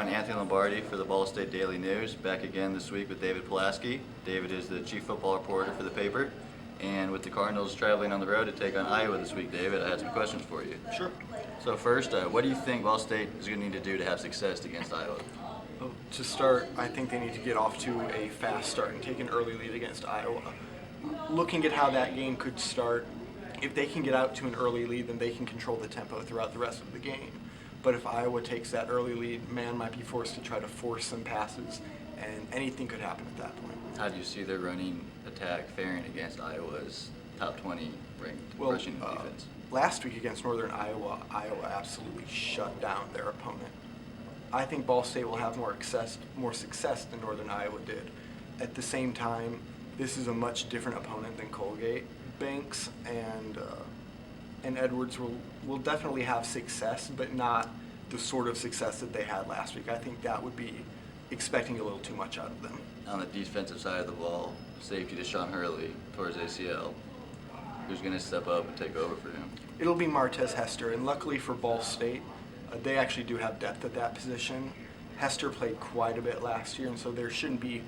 everyone. Anthony Lombardi for the Ball State Daily News. Back again this week with David Polaski. David is the chief football reporter for the paper. And with the Cardinals traveling on the road to take on Iowa this week, David, I had some questions for you. Sure. So first, what do you think Ball State is going to need to do to have success against Iowa? Well, to start, I think they need to get off to a fast start and take an early lead against Iowa. Looking at how that game could start, if they can get out to an early lead, then they can control the tempo throughout the rest of the game. But if Iowa takes that early lead, man might be forced to try to force some passes, and anything could happen at that point. How do you see their running attack faring against Iowa's top 20 ranked rushing defense? Last week against Northern Iowa, Iowa absolutely shut down their opponent. I think Ball State will have more success than Northern Iowa did. At the same time, this is a much different opponent than Colgate. Banks and Edwards will definitely have success, but not the sort of success that they had last week. I think that would be expecting a little too much out of them. On the defensive side of the ball, safety Deshaun Hurley towards ACL. Who's going to step up and take over for him? It'll be Martez Hester, and luckily for Ball State, they actually do have depth at that position. Hester played quite a bit last year, and so there shouldn't be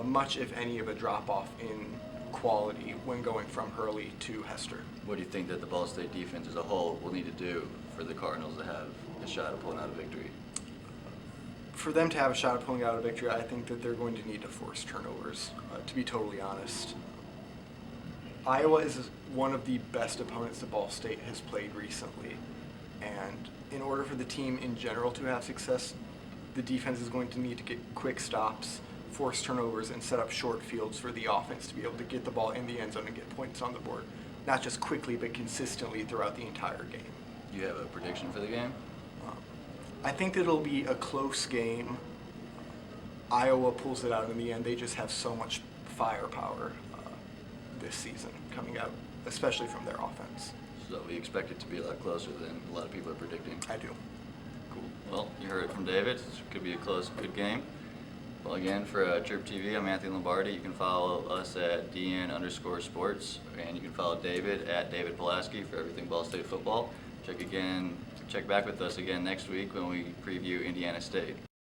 much, if any, of a drop-off in quality when going from Hurley to Hester. What do you think that the Ball State defense as a whole will need to do for the Cardinals to have a shot at pulling out a victory? For them to have a shot at pulling out a victory, I think that they're going to need to force turnovers, to be totally honest. Iowa is one of the best opponents that Ball State has played recently, and in order for the team in general to have success, the defense is going to need to get quick stops, force turnovers, and set up short fields for the offense to be able to get the ball in the end zone and get points on the board, not just quickly but consistently throughout the entire game. Do you have a prediction for the game? I think that it'll be a close game. Iowa pulls it out in the end. They just have so much firepower this season coming out, especially from their offense. So we expect it to be a lot closer than a lot of people are predicting. I do. Cool. Well, you heard it from David. It could be a close, good game. Well, again, for CHIRPTV, I'm Anthony Lombardi. You can follow us at DN_sports, and you can follow David at David Polaski for everything Ball State football. Check back with us again next week when we preview Indiana State.